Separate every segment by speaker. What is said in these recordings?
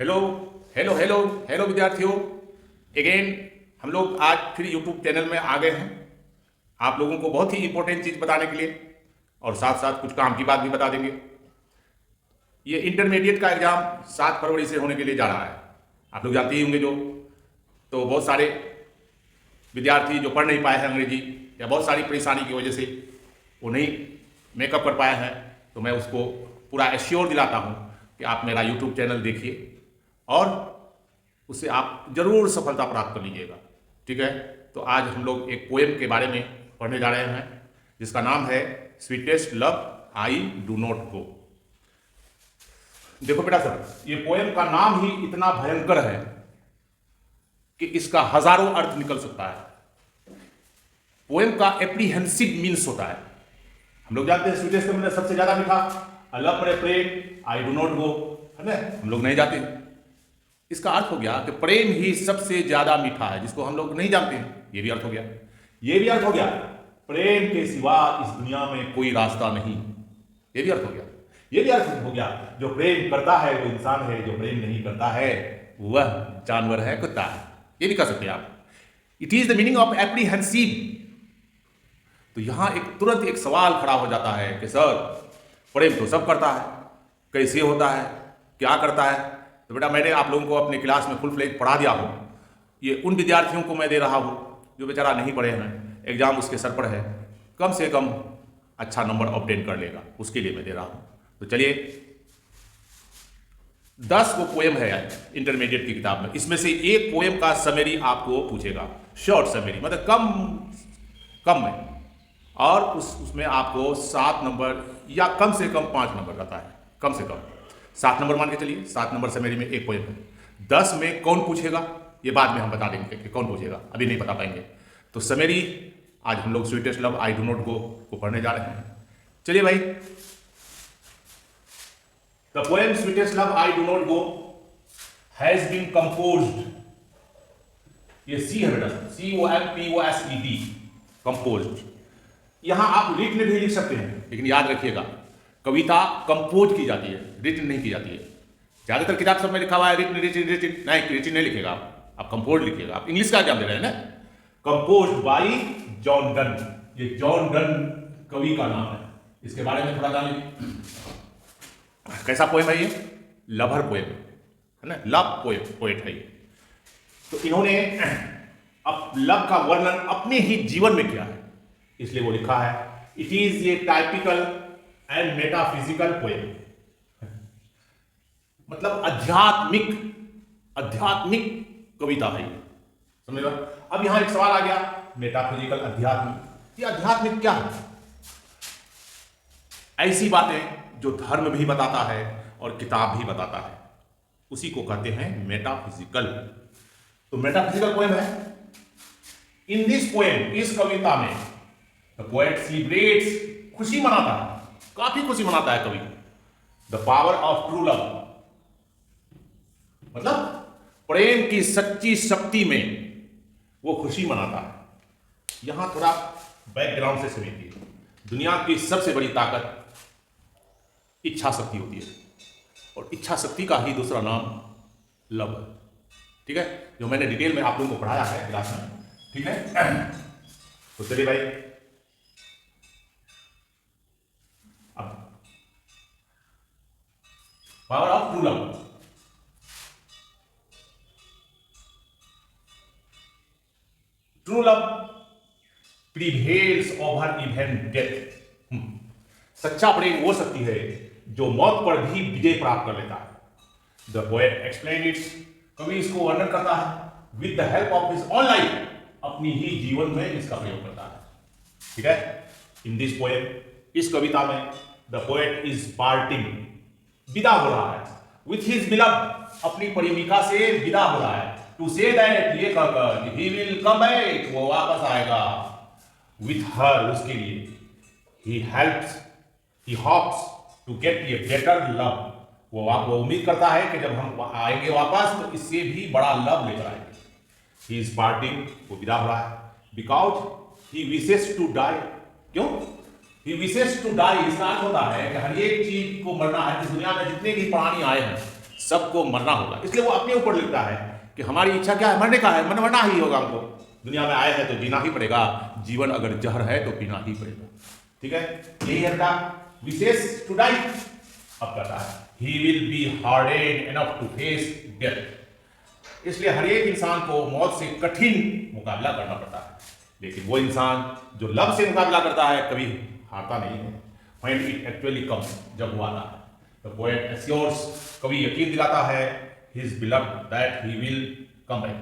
Speaker 1: Hello hello hello hello विद्यार्थियों। Again हम लोग आज फिर यूट्यूब चैनल में आ गए हैं आप लोगों को बहुत ही इंपॉर्टेंट चीज़ बताने के लिए, और साथ साथ कुछ काम की बात भी बता देंगे। ये इंटरमीडिएट का एग्ज़ाम 7 फरवरी से होने के लिए जा रहा है। आप लोग जानते ही होंगे जो, तो बहुत सारे विद्यार्थी जो पढ़ नहीं पाए हैं अंग्रेजी, या बहुत सारी परेशानी की वजह से वो नहीं मेकअप कर पाए हैं, तो मैं उसको पूरा एश्योर दिलाता हूँ कि आप मेरा यूट्यूब चैनल देखिए और उससे आप जरूर सफलता प्राप्त कर लीजिएगा। ठीक है, तो आज हम लोग एक पोएम के बारे में पढ़ने जा रहे हैं जिसका नाम है sweetest love I do not गो। देखो बेटा सर, ये पोएम का नाम ही इतना भयंकर है कि इसका हजारों अर्थ निकल सकता है। पोएम का एप्रीहेंसिव मीन्स होता है, हम लोग जानते हैं स्वीटेस्ट का मतलब सबसे ज्यादा मीठा, लव बड़े प्रेम, आई डू नॉट गो, है ना, हम लोग नहीं जाते। इसका अर्थ हो गया कि प्रेम ही सबसे ज्यादा मीठा है, जिसको हम लोग नहीं जानते हैं। ये भी अर्थ हो गया, ये भी अर्थ हो गया प्रेम के सिवा इस दुनिया में कोई रास्ता नहीं। ये भी अर्थ हो गया, ये भी अर्थ हो गया जो प्रेम करता है वो इंसान है, जो प्रेम नहीं करता है वह जानवर है, कुत्ता है। ये भी कह सकते हैं आप। It is the meaning of apprehensive. तो यहां तुरंत एक सवाल खड़ा हो जाता है कि सर प्रेम तो सब करता है, कैसे होता है, क्या करता है? तो बेटा मैंने आप लोगों को अपने क्लास में फुल फ्लेज पढ़ा दिया हूँ। ये उन विद्यार्थियों को मैं दे रहा हूँ जो बेचारा नहीं पढ़े हैं, एग्जाम उसके सर पर है, कम से कम अच्छा नंबर ऑब्टेन कर लेगा, उसके लिए मैं दे रहा हूँ। तो चलिए 10 वो पोएम है इंटरमीडिएट की किताब में, इसमें से एक पोएम का समरी आपको पूछेगा, शॉर्ट समरी, मतलब कम में, और उसमें आपको 7 नंबर या कम से कम 5 नंबर रहता है, कम से कम 7 नंबर मान के चलिए। 7 नंबर समरी में एक पोएम है। 10 में कौन पूछेगा ये बाद में हम बता देंगे कि कौन पूछेगा, अभी नहीं बता पाएंगे। तो समरी आज हम लोग sweetest love I do not go को पढ़ने जा रहे हैं। चलिए भाई, the poem sweetest love I do not go has been composed, ये सी है बेटा, COMPOSED, कंपोज्ड। यहां आप रिटन भी लिख सकते हैं, लेकिन याद रखिएगा कविता कंपोज की जाती है, रिटन नहीं की जाती है। ज्यादातर किताब सब में लिखा हुआ है रिटन नहीं, रिटन नहीं लिखेगा आप कंपोज लिखिएगा। आप इंग्लिश का एग्जाम दे रहे हैं ना। कंपोज्ड बाई जॉन डन, ये जॉन डन कवि का नाम है, इसके बारे में थोड़ा जान लीजिए। कैसा पोएम है ये? लवर पोएम है ना, लव पोएट है ये। तो इन्होंने अब लव का वर्णन अपने ही जीवन में किया है, इसलिए वो लिखा है it is a typical and metaphysical poem, मतलब आध्यात्मिक कविता है ये, समझ लो। अब यहां एक सवाल आ गया, मेटाफिजिकल, अध्यात्मिक, ये आध्यात्मिक क्या है? ऐसी बातें जो धर्म भी बताता है और किताब भी बताता है, उसी को कहते हैं मेटाफिजिकल। तो मेटाफिजिकल पोएम है। इन दिस पोएम, इस कविता में द पोएट सेलिब्रेट्स, खुशी मनाता है, काफी खुशी मनाता है कवि, the power of true love, मतलब प्रेम की सच्ची शक्ति में वो खुशी मनाता है। यहां थोड़ा बैकग्राउंड से समझिए। दुनिया की सबसे बड़ी ताकत इच्छा शक्ति होती है, और इच्छा शक्ति का ही दूसरा नाम लव है। ठीक है, जो मैंने डिटेल में आप लोगों को पढ़ाया है क्लास में। ठीक है, तो चलिए भाई, power of true love. True love prevails over even death. सच्चा प्रेम वो शक्ति है जो मौत पर भी विजय प्राप्त कर लेता है। द पोएट एक्सप्लेन इट्स, कवि इसको वर्णन करता है with the help of his own life, अपनी ही जीवन में इसका प्रयोग करता है। ठीक है, इन दिस पोएम, इस कविता में द पोएट इज पार्टिंग, विदा हो रहा है, विथ हिज बिलव्ड, अपनी प्रेमिका से विदा हो रहा है, टू से दैट, ये कहकर ही विल कम बैक, वो वापस आएगा, विथ हर, उसके लिए, he helps, he hopes to get a better love, वो उम्मीद करता है कि जब हम आएंगे वापस तो इससे भी बड़ा लव लेकर आएंगे। ही इज पार्टिंग, वो विदा हो रहा है, because he wishes to die, क्यों? ही विशेस टू डाई, इसका अर्थ होता है कि हर एक चीज को मरना है। इस दुनिया में जितने भी प्राणी आए हैं सबको मरना होगा। इसलिए वो अपने ऊपर लिखता है कि हमारी इच्छा क्या है, मरने का है, मरना ही होगा हमको। दुनिया में आए हैं तो जीना ही पड़ेगा, जीवन अगर जहर है तो पीना ही पड़ेगा। ठीक है, यही है का विशेष टू डाई। अब कहता है he will be hardened enough to face death. इसलिए हर एक इंसान को मौत से कठिन मुकाबला करना पड़ता है, लेकिन वो इंसान जो लव से मुकाबला करता है कभी हारता नहीं है। When it actually comes, जब वो आता है, the poet assures, कवि यकीन दिलाता है his beloved that he will come back,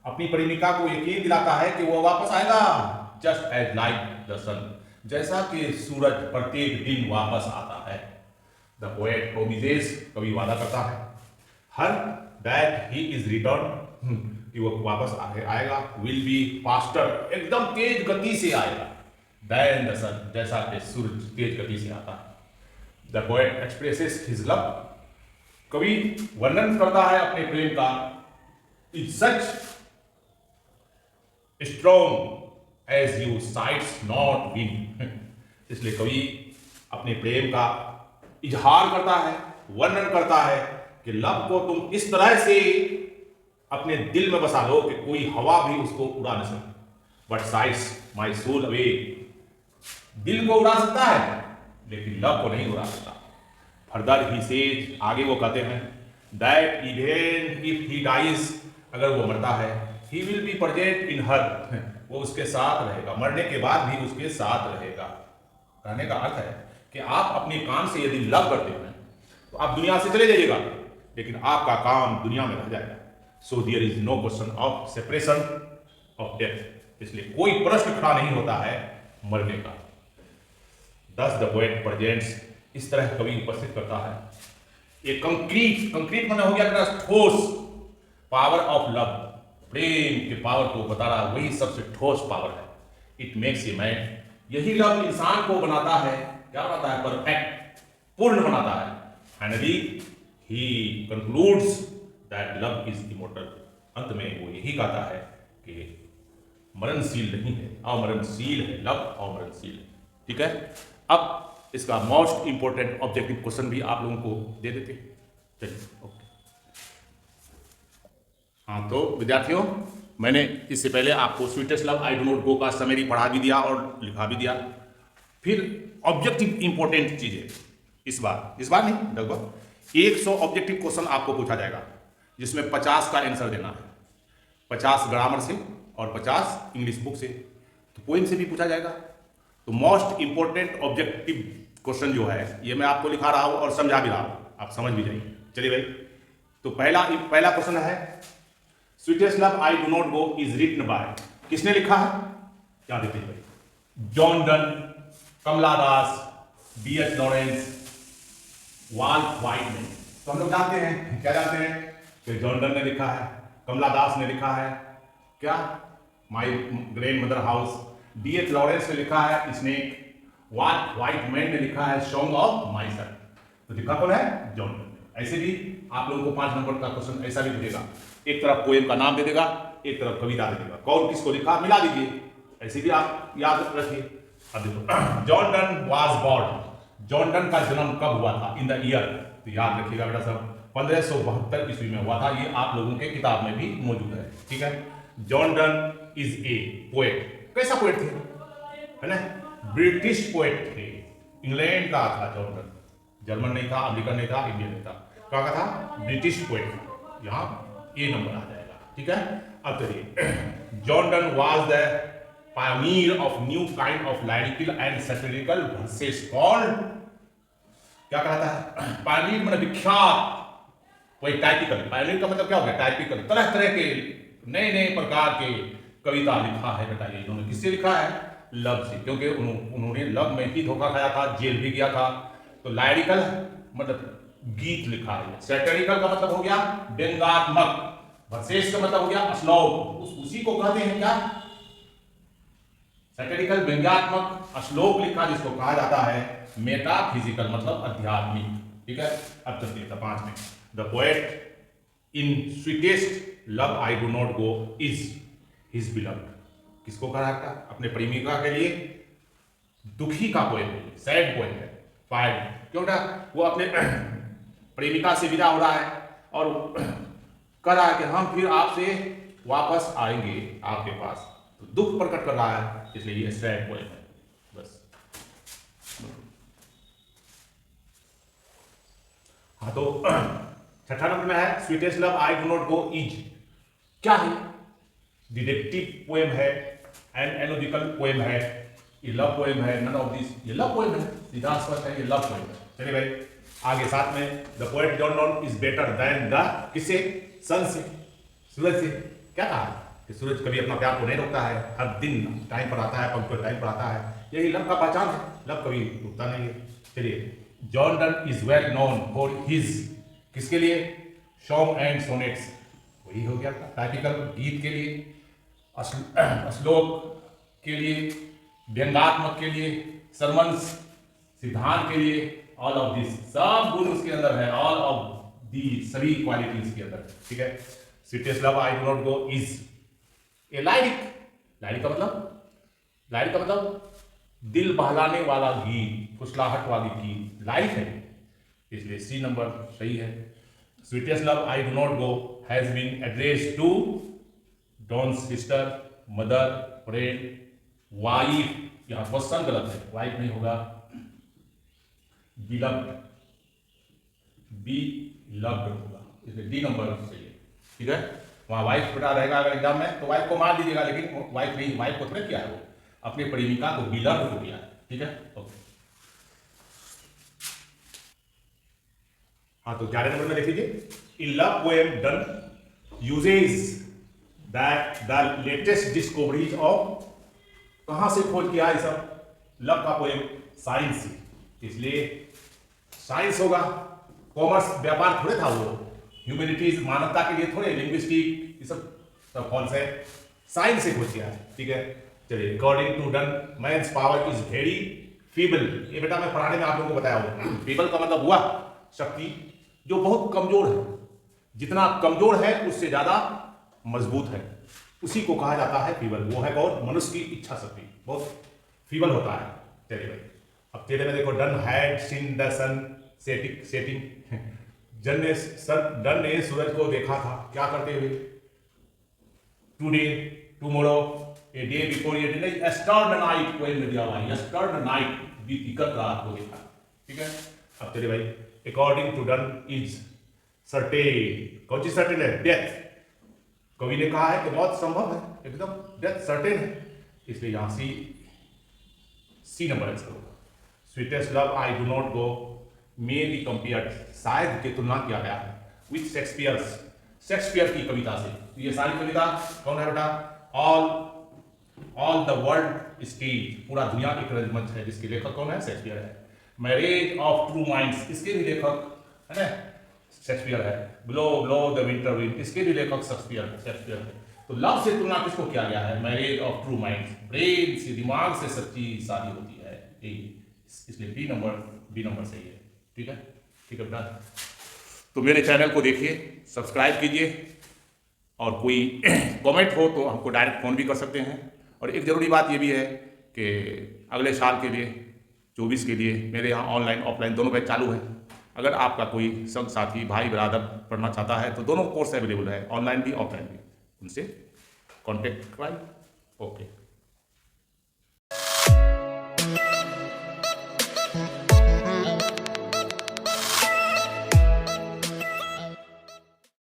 Speaker 1: अपनी प्रेमिका को यकीन दिलाता है कि वो वापस आएगा, just as like the sun, जैसा कि सूरज प्रत्येक दिन वापस आता है। The poet promises, कवि वादा करता है हर that he is returned, कि वो वापस आएगा, will be faster, एकदम तेज गति से आएगा, than the sun, जैसा कि सूरज तेज गति से आता है। The poet expresses his love, कवि वर्णन करता है अपने प्रेम का, in such strong as you sights not win, इसलिए कवि अपने प्रेम का इजहार करता है, वर्णन करता है कि लव को तुम इस तरह से अपने दिल में बसा लो कि कोई हवा भी उसको उड़ा न सके। बट साइट्स माई सोल अवे, दिल को उड़ा सकता है लेकिन लव को नहीं उड़ा सकता। फर्दर ही सेज, आगे वो कहते हैं that even if he dies, अगर वो मरता है, he will be present in her, वो उसके साथ रहेगा, मरने के बाद भी उसके साथ रहेगा। कहने का अर्थ है कि आप अपने काम से यदि लव करते हैं तो आप दुनिया से चले जाइएगा, लेकिन आपका काम दुनिया में रह जाएगा। So there is no question of separation of death, इसलिए कोई प्रश्न खड़ा नहीं होता है मरने का। दस द पोएट प्रेजेंट्स, इस तरह कवि उपस्थित करता है एक कंक्रीट माने हो गया ठोस पावर ऑफ लव, प्रेम के पावर को बता रहा, वही सबसे ठोस पावर है। इट मेक्स ए मैन, यही लव इंसान को बनाता है, क्या बनाता है, परफेक्ट, पूर्ण बनाता है। Finally he concludes that love is immortal, अंत में वो यही कहता है कि मरणशील नहीं है, अमरणशील है, लव अमरणशील है। ठीक है, अब इसका मोस्ट इंपोर्टेंट ऑब्जेक्टिव क्वेश्चन भी आप लोगों को दे देते हैं। चलिए, ओके। हाँ, तो विद्यार्थियों, मैंने इससे पहले आपको sweetest love I do not गो का समरी पढ़ा भी दिया और लिखा भी दिया। फिर ऑब्जेक्टिव इंपॉर्टेंट चीजें इस बार नहीं, लगभग 100 ऑब्जेक्टिव क्वेश्चन आपको पूछा जाएगा, जिसमें 50 का आंसर देना है, 50 ग्रामर से और 50 इंग्लिश बुक से, तो पोएम से भी पूछा जाएगा। तो मोस्ट इंपॉर्टेंट ऑब्जेक्टिव क्वेश्चन जो है ये मैं आपको लिखा रहा हूं और समझा भी रहा हूं, आप समझ भी जाइए। चलिए भाई, तो पहला क्वेश्चन है sweetest love I do not go is written by, किसने लिखा है, क्या देखिए भाई, John Donne, Kamala Das, B.H. Lawrence, Walt Whitman. तो हम लोग जानते हैं, क्या जानते हैं कि जॉन डन ने लिखा है, कमला दास ने लिखा है क्या, my grand mother house, B.H. Lawrence ने लिखा है स्नेक, वाल्ट व्हाइटमैन ने लिखा है सॉन्ग ऑफ माई सन। तो लिखा कौन है, जॉन डन। ऐसे भी आप लोगों को 5 नंबर का क्वेश्चन ऐसा भी पूछेगा, एक तरफ पोएम का नाम दे देगा, एक तरफ कविता दे देगा, कौन किसको लिखा मिला दीजिए, ऐसे भी आप याद रखिए। अब देखो, John Donne was born, John Donne का जन्म कब हुआ था, इन द ईयर, तो याद रखिएगा बेटा सब, 1572 ईस्वी में हुआ था। ये आप लोगों के किताब में भी मौजूद है। ठीक है, John Donne is a poet. कैसा पोएट थे, है ना, ब्रिटिश पोएट थे, इंग्लैंड का था जॉन डन, जर्मन नहीं था, अमेरिकन नहीं था, इंडियन नहीं था, क्या था, ब्रिटिश पोएट था। यहाँ ए नंबर आ जाएगा। ठीक है, अब चलिए, John Donne was the pioneer of new kind of lyrical and satirical verses called, क्या कहता है, pioneer मतलब विख्यात, वही टाइपिकल, pioneer का मतलब क्या हो गया, टाइपिकल, तरह तरह के नए नए प्रकार के कविता लिखा है। बताइए इन्होंने किससे लिखा है, लव से, क्योंकि उन्होंने लव में ही धोखा खाया था, जेल भी गया था। तो लाइरिकल मतलब गीत लिखा है, सैटिरिकल का मतलब हो गया व्यंग्यात्मक, वर्सेस का मतलब हो गया श्लोक, उसी को कहते हैं क्या, सैटिरिकल, व्यंग्यात्मक, श्लोक लिखा जिसको कहा जाता है मेटाफिजिकल, मतलब आध्यात्मिक। ठीक है, अब चलते हैं 5 में, the poet in sweetest love I do not go is his beloved, किसको कहा जाता है, अपने प्रेमिका के लिए दुखी का पोएम है, सैड पोएम है। फाइव, क्यों ना वो अपने प्रेमिका से विदा हो रहा है, और कह रहा है कि हम फिर आपसे वापस आएंगे आपके पास, तो दुख प्रकट कर रहा है, इसलिए ये सैड पोएम है। बस हाँ, तो छठा नंबर में है sweetest love I do not go is. क्या है? डिटेक्टिव पोएम है, एनोलॉजिकल पोएम है, ये लव पोएम है, नन ऑफ दिस, ये लव पोएम है, सीधा स्पष्ट है, ये लव पोएम है। चलिए भाई आगे, साथ में the poet John Donne is better than the, किससे? सन से, सूरज से। क्या कहा कि सूरज कभी अपना प्यार को नहीं रोकता है, हर दिन टाइम पर आता है, पंक्चुअल टाइम पर आता है, यही लव का पहचान है, लव कभी रुकता नहीं है। चलिए, John Donne is well known for his, किसके लिए? सॉन्ग एंड सोनेट्स, वही हो गया टाइपिकल गीत के लिए, श्लोक के लिए, व्यंगात्मक के लिए, सरमन्स, सिद्धांत के लिए, ऑल ऑफ दिस, सब गुण उसके अंदर है, ऑल ऑफ दी, सभी क्वालिटीज के अंदर। ठीक है। Sweetest love I do not go is a lyric, lyric का मतलब दिल बहलाने वाला गीत, फुसलाहट वाली गीत, लाइरिक है, इसलिए सी नंबर सही है। Sweetest love I do not go has been addressed to Donne's sister, mother, friend, wife, यहां क्वेश्चन गलत है, वाइफ नहीं होगा, बिलव्ड, बी लव्ड होगा, इसलिए डी नंबर सही है। ठीक है, वहां वाइफ बेटा रहेगा अगर एग्जाम में तो वाइफ को मार दीजिएगा, लेकिन वाइफ नहीं, वाइफ को थोड़ा किया है, वो अपनी प्रेमिका को बिलव्ड को किया। ठीक है, ओके। हाँ, तो 11 नंबर में देख लीजिए, in love poem Donne uses that the latest discoveries of, कहां से खोज किया है सब? लव का पोएम साइंस से, इसलिए साइंस होगा, कॉमर्स व्यापार थोड़े था, वो ह्यूमैनिटीज मानवता के लिए थोड़े, लिंग्विस्टिक ये सब कौन से साइंस से खोज किया है। ठीक है, चलिए, according to Donne man's power is very feeble, ये बेटा मैं पढ़ाने में आप लोगों को बताया हूं, फीबल का मतलब हुआ शक्ति जो बहुत कमजोर है, जितना कमजोर है उससे ज्यादा मजबूत है, उसी को कहा जाता है फीबल। वो है कौन? मनुष्य की इच्छा शक्ति बहुत फीबल होता है। चलिए भाई, अब तेरे में देखो, Donne had seen the sun setting, Donne ने सूरज को देखा था, क्या करते हुए? Today, tomorrow, a day before, ये नहीं, एस्टर्ड नाइट, कोई में दिया हुआ है, एस्टर्ड नाइट, बीतिकत रात को देखा। ठीक है, अब चलिए भाई, according to Donne is certain, कौन सी सर्टेन है? डेथ। कवि ने कहा है कि बहुत संभव है, एकदम डेथ सर्टेन है, इसलिए यहां सी नंबर आंसर होगा। Sweetest love I do not go may be compared, शायद की तुलना किया गया है विथ शेक्सपियर की कविता से। तो ये सारी कविता कौन है बेटा? ऑल द वर्ल्ड स्टेज, पूरा दुनिया एक रंगमंच है, जिसके लेखक कौन है? शेक्सपियर है। मैरिज ऑफ ट्रू माइंड्स, इसके भी लेखक है ना शेक्सपियर है। ब्लो द विंटर विंड, इसके भी लेखक शेक्सपियर है। तो लव से तुलना किसको किया गया है? Marriage of true minds, brain से, दिमाग से सच्ची शादी होती है, इसलिए बी नंबर सही है। ठीक है बेटा, तो मेरे चैनल को देखिए, सब्सक्राइब कीजिए, और कोई कमेंट हो तो हमको डायरेक्ट फ़ोन भी कर सकते हैं। और एक ज़रूरी बात ये भी है कि अगले साल के लिए 24 के लिए मेरे यहाँ ऑनलाइन ऑफलाइन दोनों बैच चालू है। अगर आपका कोई संग साथी भाई बरादर पढ़ना चाहता है तो दोनों कोर्स अवेलेबल है, ऑनलाइन भी ऑफलाइन भी, उनसे कॉन्टेक्ट कराइए। ओके।